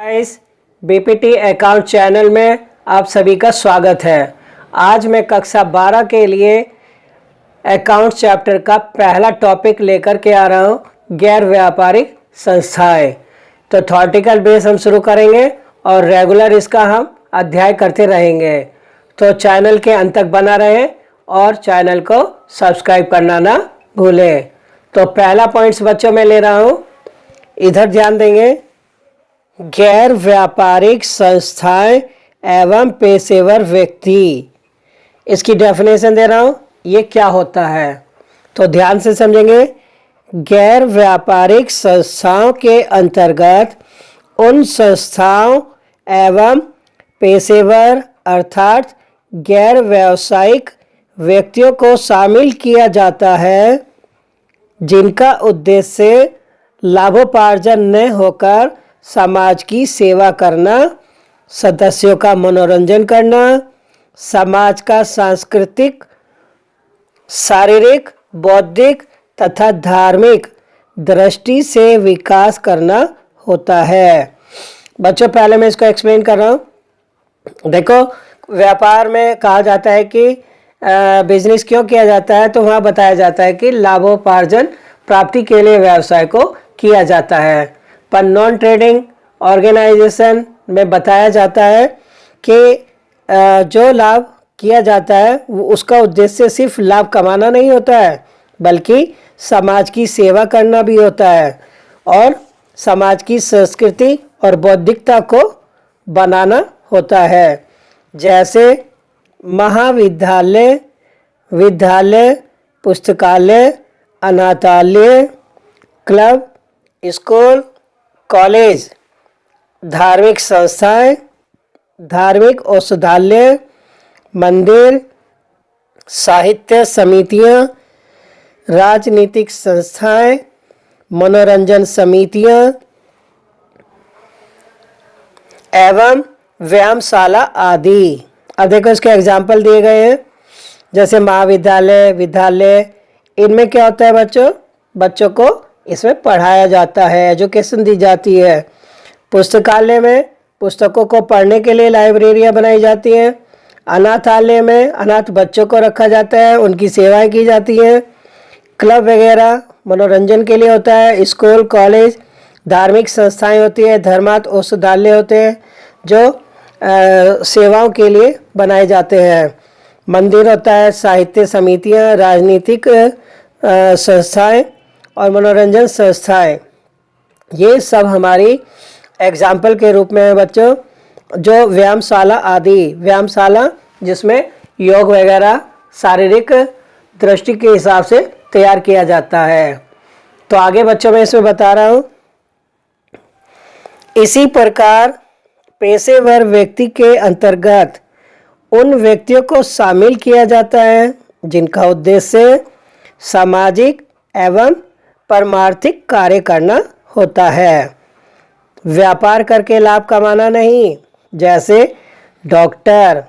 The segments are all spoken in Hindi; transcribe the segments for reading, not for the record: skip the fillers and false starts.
गाइस, बीपीटी अकाउंट चैनल में आप सभी का स्वागत है। आज मैं कक्षा 12 के लिए अकाउंट चैप्टर का पहला टॉपिक लेकर के आ रहा हूँ, गैर व्यापारिक संस्थाएं। तो थॉर्टिकल बेस हम शुरू करेंगे और रेगुलर इसका हम अध्याय करते रहेंगे। तो चैनल के अंत तक बना रहें और चैनल को सब्सक्राइब करना ना भूलें। तो पहला पॉइंट्स बच्चों में ले रहा हूँ, इधर ध्यान देंगे। गैर व्यापारिक संस्थाएं एवं पेशेवर व्यक्ति, इसकी डेफिनेशन दे रहा हूं, ये क्या होता है तो ध्यान से समझेंगे। गैर व्यापारिक संस्थाओं के अंतर्गत उन संस्थाओं एवं पेशेवर अर्थात गैर व्यावसायिक व्यक्तियों को शामिल किया जाता है जिनका उद्देश्य लाभोपार्जन न होकर समाज की सेवा करना, सदस्यों का मनोरंजन करना, समाज का सांस्कृतिक, शारीरिक, बौद्धिक तथा धार्मिक दृष्टि से विकास करना होता है। बच्चों पहले मैं इसको एक्सप्लेन कर रहा हूँ। देखो, व्यापार में कहा जाता है कि बिजनेस क्यों किया जाता है, तो वहाँ बताया जाता है कि लाभोपार्जन प्राप्ति के लिए व्यवसाय को किया जाता है। पर नॉन ट्रेडिंग ऑर्गेनाइजेशन में बताया जाता है कि जो लाभ किया जाता है वो उसका उद्देश्य सिर्फ लाभ कमाना नहीं होता है, बल्कि समाज की सेवा करना भी होता है और समाज की संस्कृति और बौद्धिकता को बनाना होता है। जैसे महाविद्यालय, विद्यालय, पुस्तकालय, अनाथालय, क्लब, स्कूल, कॉलेज, धार्मिक संस्थाएं, धार्मिक औषधालय, मंदिर, साहित्य समितियां, राजनीतिक संस्थाएं, मनोरंजन समितियां एवं व्यायामशाला आदि। अब देखो इसके एग्जाम्पल दिए गए हैं, जैसे महाविद्यालय, विद्यालय, इनमें क्या होता है बच्चों को इसमें पढ़ाया जाता है, एजुकेशन दी जाती है। पुस्तकालय में पुस्तकों को पढ़ने के लिए लाइब्रेरियां बनाई जाती हैं। अनाथालय में अनाथ बच्चों को रखा जाता है, उनकी सेवाएं की जाती हैं। क्लब वगैरह मनोरंजन के लिए होता है। स्कूल, कॉलेज, धार्मिक संस्थाएं होती है, धर्मार्थ औषधालय होते हैं जो सेवाओं के लिए बनाए जाते हैं। मंदिर होता है, साहित्य समितियां, राजनीतिक संस्थाएं और मनोरंजन संस्थाएं, ये सब हमारी एग्जाम्पल के रूप में है बच्चों। जो व्यायामशाला आदि, व्यायामशाला जिसमें योग वगैरह शारीरिक दृष्टि के हिसाब से तैयार किया जाता है। तो आगे बच्चों में इसमें बता रहा हूँ। इसी प्रकार पेशेवर व्यक्ति के अंतर्गत उन व्यक्तियों को शामिल किया जाता है जिनका उद्देश्य सामाजिक एवं परमार्थिक कार्य करना होता है, व्यापार करके लाभ कमाना नहीं। जैसे डॉक्टर,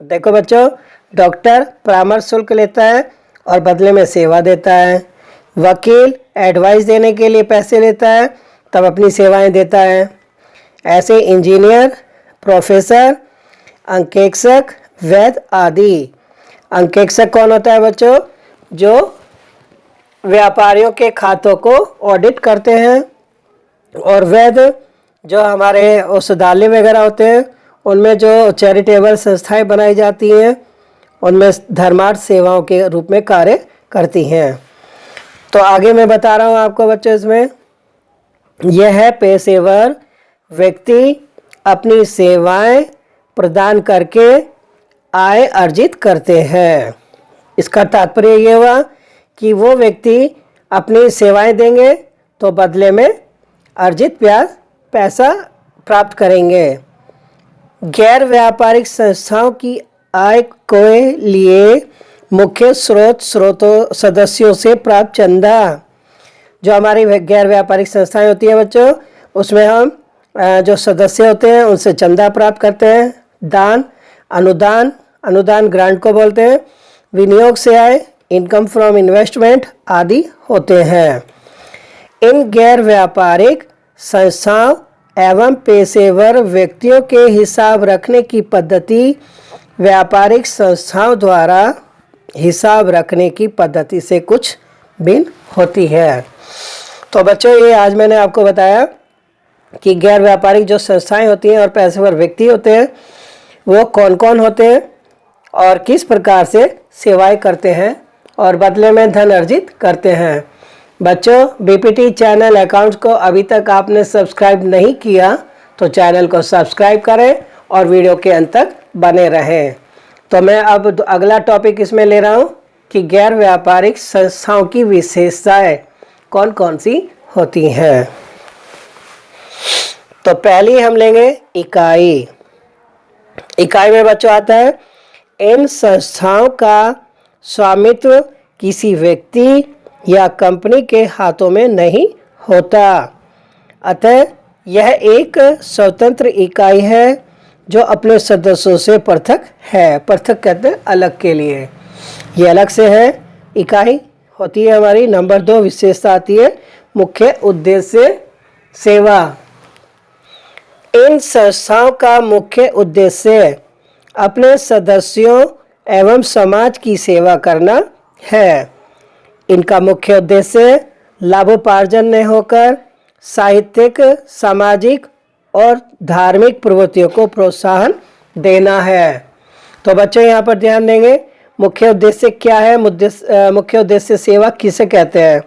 देखो बच्चों, डॉक्टर परामर्श शुल्क लेता है और बदले में सेवा देता है। वकील एडवाइस देने के लिए पैसे लेता है, तब अपनी सेवाएं देता है। ऐसे इंजीनियर, प्रोफेसर, अंकेक्षक, वैद्य आदि। अंकेक्षक कौन होता है बच्चों? जो व्यापारियों के खातों को ऑडिट करते हैं। और वैद्य जो हमारे औषधालय वगैरह होते हैं, उनमें जो चैरिटेबल संस्थाएं बनाई जाती हैं, उनमें धर्मार्थ सेवाओं के रूप में कार्य करती हैं। तो आगे मैं बता रहा हूँ आपको बच्चों, इसमें यह है पेशेवर व्यक्ति अपनी सेवाएं प्रदान करके आय अर्जित करते हैं। इसका तात्पर्य ये हुआ कि वो व्यक्ति अपनी सेवाएं देंगे तो बदले में अर्जित पैसा प्राप्त करेंगे। गैर व्यापारिक संस्थाओं की आय के लिए मुख्य स्रोतों सदस्यों से प्राप्त चंदा। जो हमारी गैर व्यापारिक संस्थाएं होती हैं बच्चों, उसमें हम जो सदस्य होते हैं उनसे चंदा प्राप्त करते हैं। दान, अनुदान, अनुदान ग्रांट को बोलते हैं। विनियोग से आय, इनकम फ्रॉम इन्वेस्टमेंट आदि होते हैं। इन गैर व्यापारिक संस्थाओं एवं पेशेवर व्यक्तियों के हिसाब रखने की पद्धति व्यापारिक संस्थाओं द्वारा हिसाब रखने की पद्धति से कुछ भिन्न होती है। तो बच्चों, ये आज मैंने आपको बताया कि गैर व्यापारिक जो संस्थाएं होती हैं और पेशेवर व्यक्ति होते हैं वो कौन कौन होते हैं और किस प्रकार से सेवाएं करते हैं और बदले में धन अर्जित करते हैं। बच्चों, बीपीटी चैनल अकाउंट्स को अभी तक आपने सब्सक्राइब नहीं किया तो चैनल को सब्सक्राइब करें और वीडियो के अंत तक बने रहें। तो मैं अब अगला टॉपिक इसमें ले रहा हूँ कि गैर व्यापारिक संस्थाओं की विशेषताएं कौन कौन सी होती हैं। तो पहली हम लेंगे इकाई। इकाई में बच्चों आता है, इन संस्थाओं का स्वामित्व किसी व्यक्ति या कंपनी के हाथों में नहीं होता, अतः यह एक स्वतंत्र इकाई है जो अपने सदस्यों से पृथक है। पृथक कहते हैं अलग के लिए, ये अलग से है इकाई होती है हमारी। नंबर 2 विशेषता आती है मुख्य उद्देश्य सेवा। इन संस्थाओं का मुख्य उद्देश्य अपने सदस्यों एवं समाज की सेवा करना है। इनका मुख्य उद्देश्य लाभोपार्जन न होकर साहित्यिक, सामाजिक और धार्मिक प्रवृत्तियों को प्रोत्साहन देना है। तो बच्चों यहाँ पर ध्यान देंगे, मुख्य उद्देश्य क्या है, मुख्य उद्देश्य सेवा किसे कहते हैं।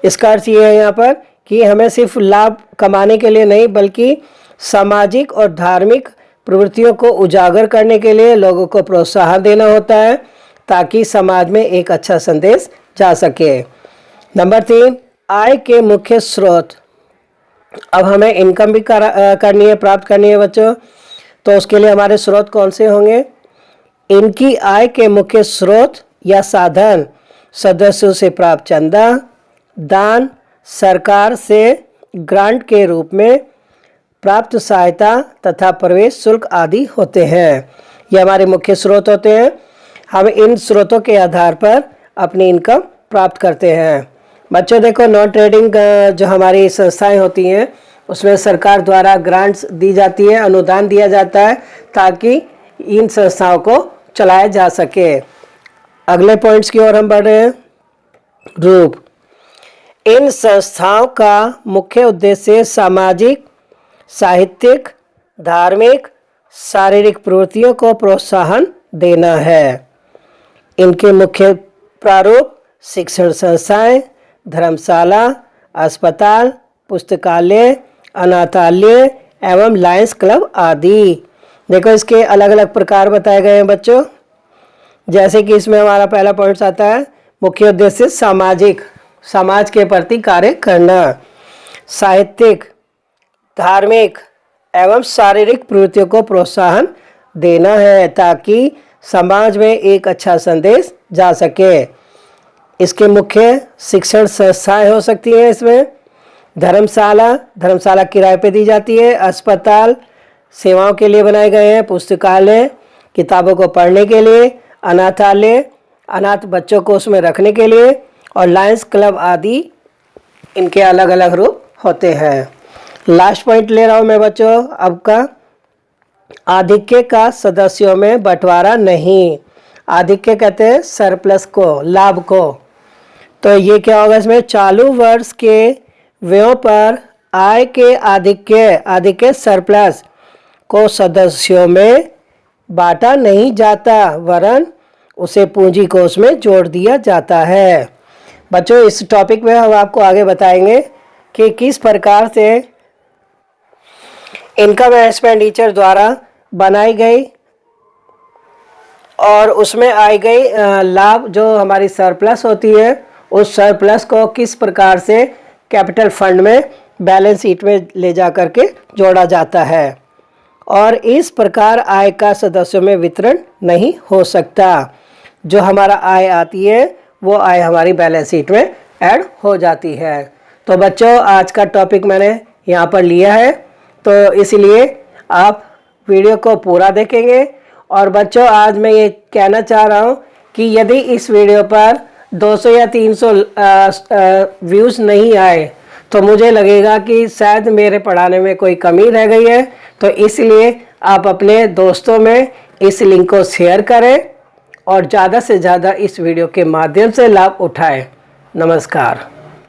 इसका अर्थ ये है यहाँ पर कि हमें सिर्फ लाभ कमाने के लिए नहीं बल्कि सामाजिक और धार्मिक प्रवृत्तियों को उजागर करने के लिए लोगों को प्रोत्साहन देना होता है ताकि समाज में एक अच्छा संदेश जा सके। नंबर 3, आय के मुख्य स्रोत। अब हमें इनकम भी करनी है, प्राप्त करनी है बच्चों, तो उसके लिए हमारे स्रोत कौन से होंगे। इनकी आय के मुख्य स्रोत या साधन सदस्यों से प्राप्त चंदा, दान, सरकार से ग्रांट के रूप में प्राप्त सहायता तथा प्रवेश शुल्क आदि होते हैं। ये हमारे मुख्य स्रोत होते हैं। हम इन स्रोतों के आधार पर अपनी इनकम प्राप्त करते हैं। बच्चों देखो, नॉन ट्रेडिंग जो हमारी संस्थाएं होती हैं उसमें सरकार द्वारा ग्रांट्स दी जाती है, अनुदान दिया जाता है ताकि इन संस्थाओं को चलाया जा सके। अगले पॉइंट्स की ओर हम बढ़ रहे हैं। रूप। इन संस्थाओं का मुख्य उद्देश्य सामाजिक, साहित्यिक, धार्मिक, शारीरिक प्रवृत्तियों को प्रोत्साहन देना है। इनके मुख्य प्रारूप शिक्षण संस्थाएं, धर्मशाला, अस्पताल, पुस्तकालय, अनाथालय एवं लायंस क्लब आदि। देखो, इसके अलग अलग प्रकार बताए गए हैं बच्चों। जैसे कि इसमें हमारा पहला पॉइंट आता है मुख्य उद्देश्य सामाजिक, समाज के प्रति कार्य करना, साहित्यिक, धार्मिक एवं शारीरिक प्रवृत्तियों को प्रोत्साहन देना है ताकि समाज में एक अच्छा संदेश जा सके। इसके मुख्य शिक्षण संस्थाएं हो सकती हैं इसमें धर्मशाला किराए पे दी जाती है, अस्पताल सेवाओं के लिए बनाए गए हैं, पुस्तकालय किताबों को पढ़ने के लिए, अनाथालय अनाथ बच्चों को उसमें रखने के लिए और लायंस क्लब आदि इनके अलग अलग रूप होते हैं। लास्ट पॉइंट ले रहा हूँ मैं बच्चों अब का, आधिक्य का सदस्यों में बंटवारा नहीं। आधिक्य कहते हैं सरप्लस को, लाभ को। तो ये क्या होगा इसमें, चालू वर्ष के व्ययों पर आय के आधिक्य सरप्लस को सदस्यों में बांटा नहीं जाता वरन उसे पूंजी कोष में जोड़ दिया जाता है। बच्चों, इस टॉपिक में हम आपको आगे बताएंगे कि किस प्रकार से इनकम एक्सपेंडिचर द्वारा बनाई गई और उसमें आई गई लाभ जो हमारी सरप्लस होती है उस सरप्लस को किस प्रकार से कैपिटल फंड में बैलेंस शीट में ले जा करके जोड़ा जाता है और इस प्रकार आय का सदस्यों में वितरण नहीं हो सकता। जो हमारा आय आती है वो आय हमारी बैलेंस शीट में ऐड हो जाती है। तो बच्चों, आज का टॉपिक मैंने यहाँ पर लिया है, तो इसलिए आप वीडियो को पूरा देखेंगे। और बच्चों, आज मैं ये कहना चाह रहा हूँ कि यदि इस वीडियो पर 200 या 300 व्यूज़ नहीं आए तो मुझे लगेगा कि शायद मेरे पढ़ाने में कोई कमी रह गई है। तो इसलिए आप अपने दोस्तों में इस लिंक को शेयर करें और ज़्यादा से ज़्यादा इस वीडियो के माध्यम से लाभ उठाएं। नमस्कार।